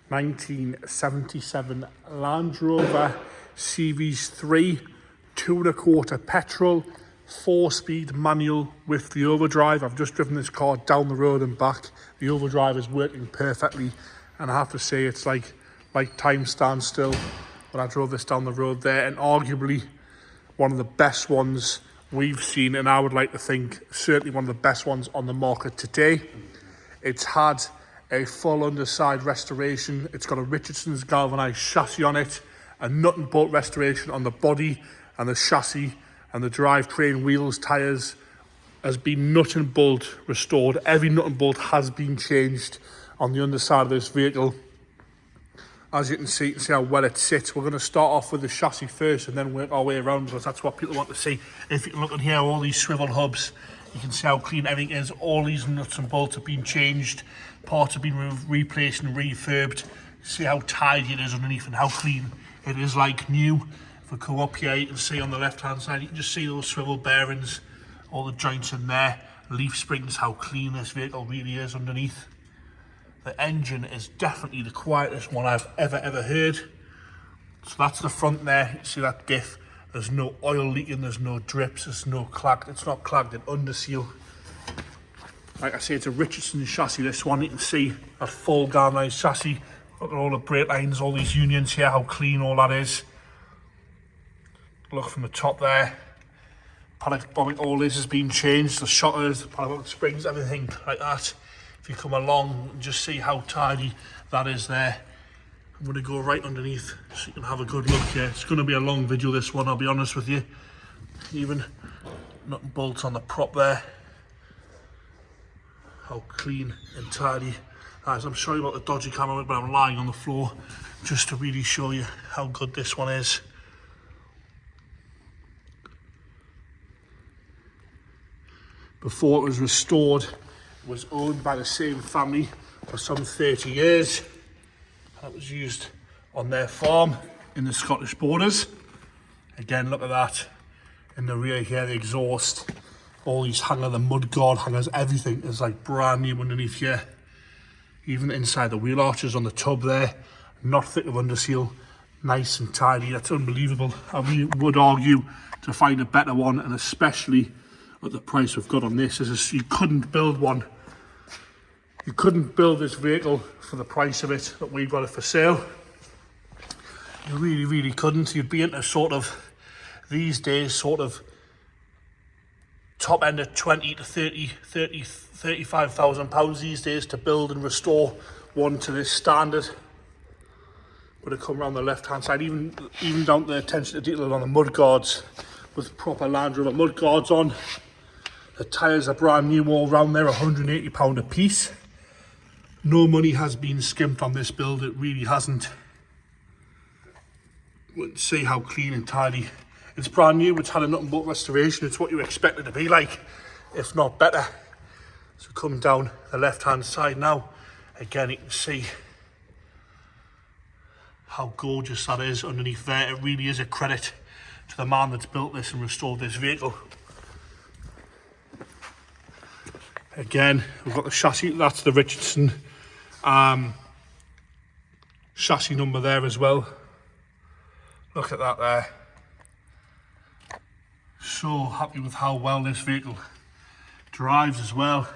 1977 Land Rover Series 3, 2.25 petrol, 4-speed manual with the overdrive. I've just driven this car down the road and back. The overdrive is working perfectly, and I have to say it's like time stands still when I drove this down the road there, and arguably one of the best ones we've seen, and I would like to think certainly one of the best ones on the market today. It's had a full underside restoration. It's got a Richardson's galvanised chassis on it, a nut and bolt restoration on the body and the chassis, and the drivetrain, wheels, tyres has been nut and bolt restored. Every nut and bolt has been changed on the underside of this vehicle. As you can see how well it sits. We're going to start off with the chassis first and then work our way around, because that's what people want to see. If you can look in here, all these swivel hubs, you can see how clean everything is. All these nuts and bolts have been changed. Parts have been replaced and refurbed. See how tidy it is underneath and how clean it is, like new. If we go up here, you can see on the left hand side, you can just see those swivel bearings, all the joints in there, leaf springs, how clean this vehicle really is underneath. The engine is definitely the quietest one I've ever heard. So that's the front there. You see that diff? There's no oil leaking, there's no drips, there's no clag. It's not clagged in under seal. Like I say, it's a Richardson chassis, this one. You can see that full galvanised chassis. Look at all the brake lines, all these unions here, how clean all that is. Look from the top there. Paddock bobbing, all this has been changed. The shutters, the paddock springs, everything like that. If you come along and just see how tidy that is there. I'm going to go right underneath so you can have a good look here. It's going to be a long video, this one, I'll be honest with you. Even nut and bolts on the prop there. How clean and tidy. Guys, I'm sorry about the dodgy camera, but I'm lying on the floor just to really show you how good this one is. Before it was restored, it was owned by the same family for some 30 years. That was used on their farm in the Scottish borders. Again, look at that. In the rear here, the exhaust, all these hangers, the mudguard hangers, everything is like brand new underneath here. Even inside the wheel arches on the tub there, not thick of underseal, nice and tidy. That's unbelievable. I really would argue to find a better one, and especially at the price we've got on this, you couldn't build one. You couldn't build this vehicle for the price of it that we've got it for sale. You really couldn't. You'd be into sort of, these days, sort of top end of 20 to 35,000 pounds these days to build and restore one to this standard. But it come around the left hand side, even down to the attention to detail on the mudguards, with proper Land Rover mudguards on. The tyres are brand new all round there, £180 a piece. No money has been skimped on this build, it really hasn't. Let's see how clean and tidy. It's brand new, it's had a nut and bolt restoration. It's what you expect it to be like, if not better. So coming down the left hand side now, again you can see how gorgeous that is underneath there. It really is a credit to the man that's built this and restored this vehicle. Again, we've got the chassis, that's the Richardson chassis number there as well. Look at that there. So happy with how well this vehicle drives as well.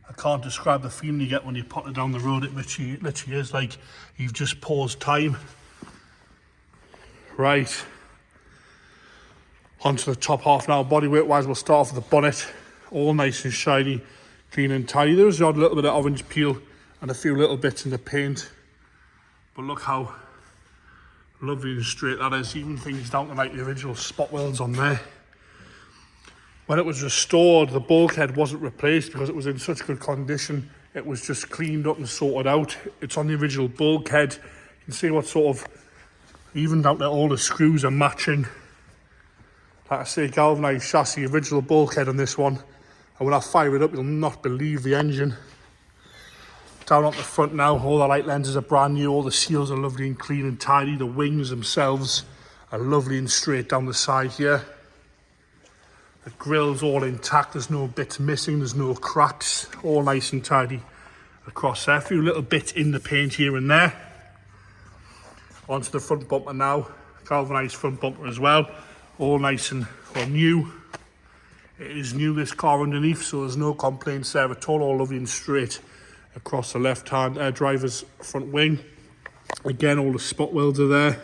I can't describe the feeling you get when you put it down the road. It literally is like you've just paused time. Right, onto the top half now. Bodywork wise, we'll start off with the bonnet. All nice and shiny, clean and tidy. There's a little bit of orange peel and a few little bits in the paint. But look how lovely and straight that is. Even things down to like the original spot welds on there. When it was restored, the bulkhead wasn't replaced because it was in such good condition. It was just cleaned up and sorted out. It's on the original bulkhead. You can see what sort of, even down to all the screws are matching. Like I say, galvanised chassis, original bulkhead on this one. And when I fire it up, you'll not believe the engine. Down on the front now, all the light lenses are brand new. All the seals are lovely and clean and tidy. The wings themselves are lovely and straight down the side here. The grill's all intact. There's no bits missing. There's no cracks. All nice and tidy across there. A few little bits in the paint here and there. Onto the front bumper now. Galvanised front bumper as well. All nice and new. It is new, this car underneath, so there's no complaints there at all lovely and straight across the left hand driver's front wing. Again, all the spot welds are there. A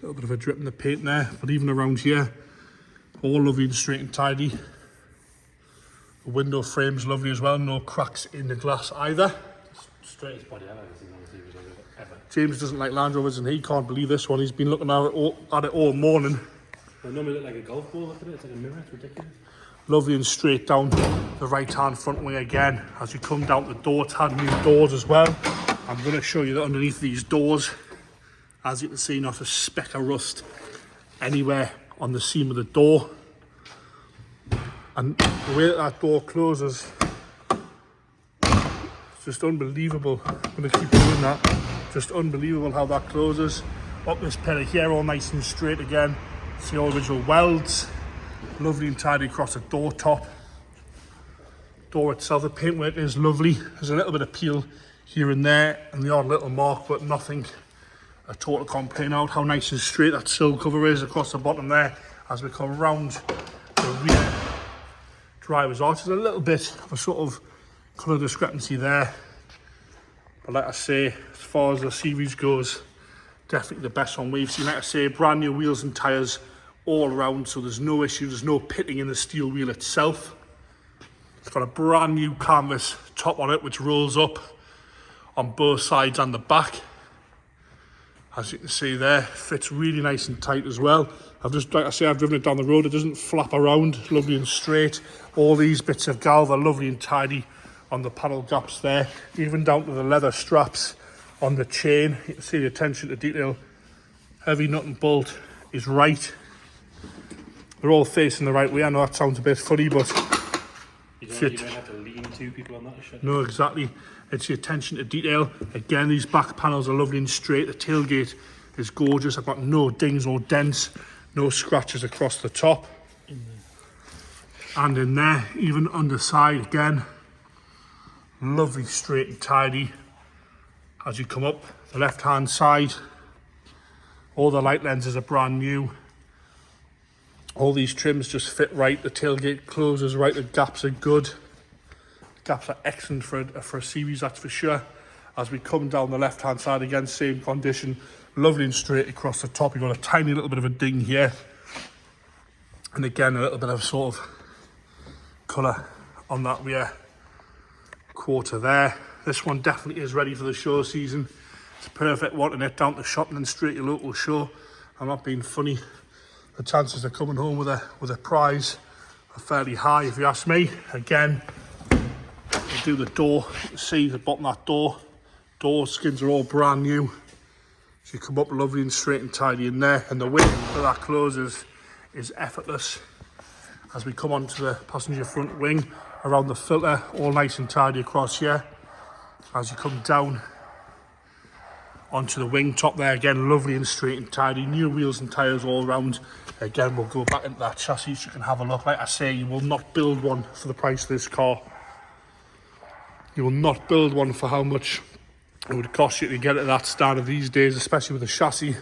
little bit of a drip in the paint there, but even around here, all lovely and straight and tidy. The window frame's lovely as well, no cracks in the glass either. Straightest body I've ever seen on a TV ever. James doesn't like Land Rovers and he can't believe this one. He's been looking at it all morning. I normally look like a golf ball, look at it, it's like a mirror, it's ridiculous. Lovely and straight down the right hand front wing again. As you come down the door, it's had new doors as well. I'm going to show you that underneath these doors, as you can see, not a speck of rust anywhere on the seam of the door. And the way that door closes, it's just unbelievable. I'm going to keep doing that. Just unbelievable how that closes. Up this pillar here, all nice and straight again. See all original welds. Lovely and tidy across the door top. Door itself, the paintwork is lovely. There's a little bit of peel here and there, and the odd little mark, but nothing a total complaint out. How nice and straight that sill cover is across the bottom there. As we come around the rear driver's arch, there's a little bit of a sort of colour discrepancy there. But like I say, as far as the series goes, definitely the best one we've seen. Like I say, brand new wheels and tyres all around, so there's no issue, there's no pitting in the steel wheel itself. It's got a brand new canvas top on it, which rolls up on both sides and the back. As you can see there, fits really nice and tight as well. I've driven it down the road, it doesn't flap around, lovely and straight. All these bits of galva, lovely and tidy on the panel gaps there, even down to the leather straps on the chain. You can see the attention to detail. Every nut and bolt is right. They're all facing the right way. I know that sounds a bit funny, but you don't have to lean two people on that. No, exactly. It's the attention to detail. Again, these back panels are lovely and straight. The tailgate is gorgeous. I've got no dings or dents, no scratches across the top. And in there, even underside again, lovely, straight and tidy. As you come up the left hand side, all the light lenses are brand new. All these trims just fit right. The tailgate closes right. The gaps are good. The gaps are excellent for a series, that's for sure. As we come down the left hand side again, same condition, lovely and straight across the top. You've got a tiny little bit of a ding here, and again a little bit of sort of colour on that rear quarter there. This one definitely is ready for the show season. It's a perfect one to net down to shopping and straight to your local show. I'm not being funny. The chances of coming home with a prize are fairly high, if you ask me. Again, you do the door, you can see the bottom of that door skins are all brand new. So you come up lovely and straight and tidy in there, and the way that closes is effortless. As we come onto the passenger front wing, around the filter, all nice and tidy across here. As you come down onto the wing top there, again lovely and straight and tidy, new wheels and tyres all around. Again, we'll go back into that chassis so you can have a look. Like I say, you will not build one for the price of this car. You will not build one for how much it would cost you to get it that standard these days, especially with the chassis.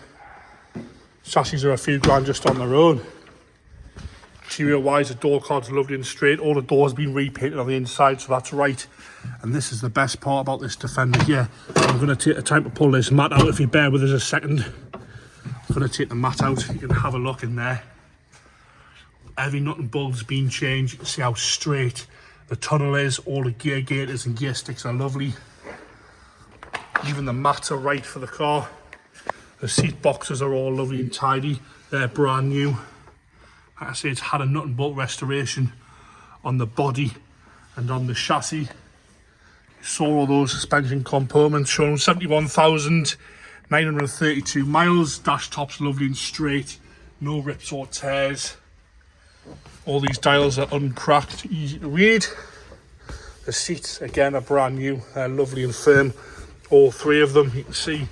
Chassis are a few grand just on their own. Interior wise, the door card's lovely and straight. All the doors been repainted on the inside, so that's right. And this is the best part about this Defender here. I'm going to take the time to pull this mat out. If you bear with us a second, I'm going to take the mat out. You can have a look in there. Every nut and bolt's been changed. You can see how straight the tunnel is. All the gear gaiters and gear sticks are lovely. Even the mats are right for the car. The seat boxes are all lovely and tidy. They're brand new. Like I say, it's had a nut and bolt restoration on the body and on the chassis. You saw all those suspension components showing 71,932 miles. Dash top's lovely and straight, no rips or tears. All these dials are uncracked, easy to read. The seats again are brand new, they're lovely and firm. All three of them, you can see,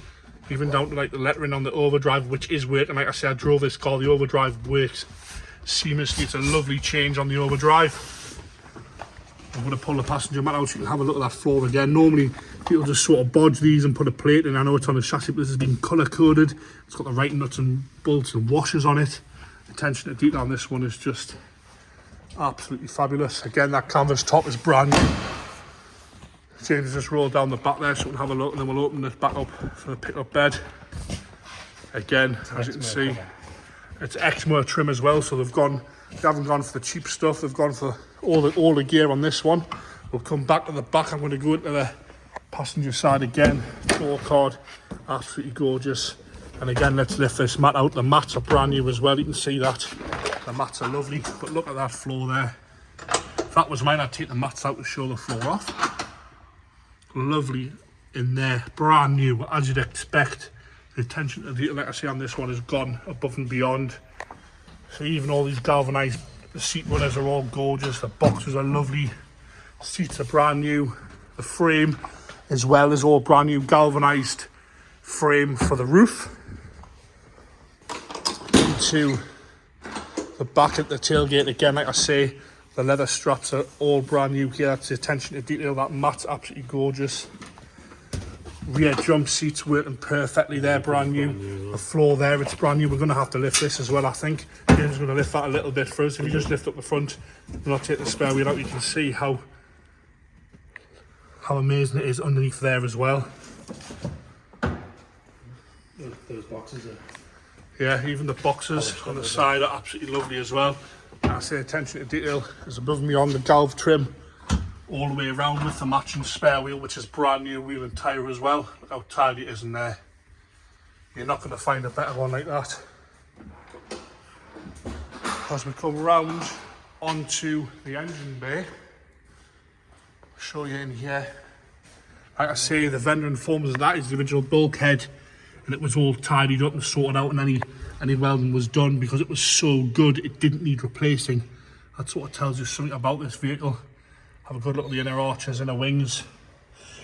even down to like the lettering on the overdrive, which is working. Like I said, I drove this car, the overdrive works seamlessly. It's a lovely change on the overdrive. I'm going to pull the passenger mat out so you can have a look at that floor again. Normally people just sort of bodge these and put a plate in. I know it's on the chassis, but this has been colour coded. It's got the right nuts and bolts and washers on it. Attention to detail on this one is just absolutely fabulous. Again, that canvas top is brand new. James has just rolled down the back there so we can have a look, and then we'll open it back up for the pick-up bed. Again, as you can see, it's Exmo trim as well, so they haven't gone for the cheap stuff. They've gone for all the gear on this one. We'll come back to the back. I'm going to go into the passenger side again. Door card, absolutely gorgeous. And again, let's lift this mat out. The mats are brand new as well. You can see that the mats are lovely. But look at that floor there. If that was mine, I'd take the mats out to show the floor off. Lovely in there, brand new, as you'd expect. The attention to detail, like I say, on this one has gone above and beyond. So even all these galvanised seat runners are all gorgeous. The boxes are lovely. Seats are brand new. The frame as well is all brand new galvanised frame for the roof. Into the back at the tailgate again, like I say, the leather straps are all brand new here. That's the attention to detail. That mat's absolutely gorgeous. Rear jump seats working perfectly there, brand new. The floor there, it's brand new. We're going to have to lift this as well, I think. James is going to lift that a little bit for us. If you just lift up the front, we'll not take the spare wheel out, you can see how amazing it is underneath there as well. Those boxes are... Yeah, even the boxes on the side are absolutely lovely as well. I say attention to detail is above and beyond. The galv trim all the way around with the matching spare wheel, which is brand new wheel and tyre as well. Look how tidy it is in there. You're not going to find a better one like that. As we come round onto the engine bay, I'll show you in here. Like I say, the vendor informs us that is the original bulkhead, and it was all tidied up and sorted out, and any welding was done because it was so good it didn't need replacing. That sort of tells you something about this vehicle. Have a good look at the inner arches, inner wings.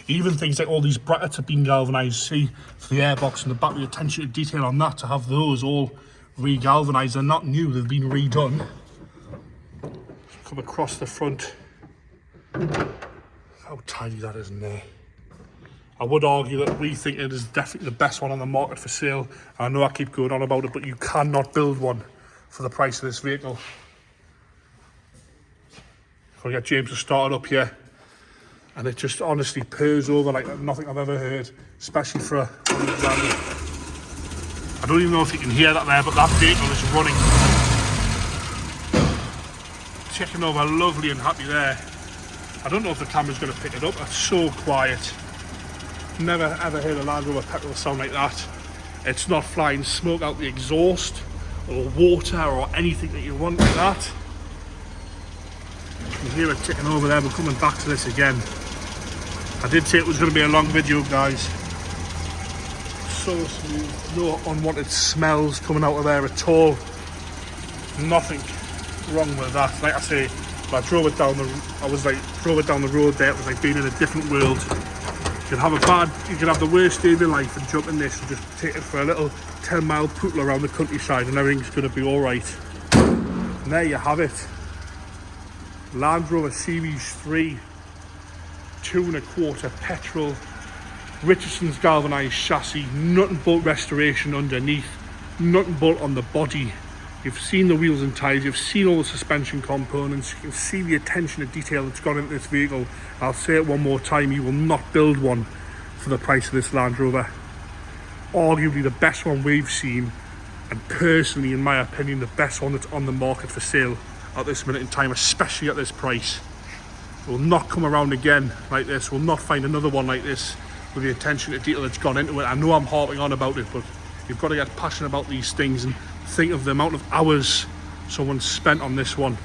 Even things like all these brackets have been galvanised. See, for the airbox and the battery, attention to detail on that, to have those all re-galvanised. They're not new, they've been redone. Come across the front. How tidy that is in there. I would argue that we think it is definitely the best one on the market for sale. I know I keep going on about it, but you cannot build one for the price of this vehicle. I'll get James to start it up here, and it just honestly purrs over like nothing I've ever heard, especially for a I don't even know if you can hear that there, but that vehicle is running, ticking over lovely and happy there. I don't know if the camera's going to pick it up. It's so quiet. Never ever heard a Land Rover petrol sound like that. It's not flying smoke out the exhaust or water or anything that you want like that. You hear it ticking over there. We're coming back to this again. I did say it was going to be a long video, guys. So smooth, no unwanted smells coming out of there at all. Nothing wrong with that. Like I say, when I drove it down the road there, it was like being in a different world. You can have the worst day of your life and jump in this and just take it for a little 10-mile pootle around the countryside and everything's going to be all right. And there you have it. Land Rover Series 3 2.25 petrol, Richardson's galvanised chassis, nut and bolt restoration underneath, nut and bolt on the body. You've seen the wheels and tyres, you've seen all the suspension components, you can see the attention to detail that's gone into this vehicle. I'll say it one more time, you will not build one for the price of this Land Rover. Arguably the best one we've seen, and personally, in my opinion, the best one that's on the market for sale at this minute in time, especially at this price. We'll not come around again like this. We'll not find another one like this with the attention to detail that's gone into it. I know I'm harping on about it, but you've got to get passionate about these things and think of the amount of hours someone spent on this one.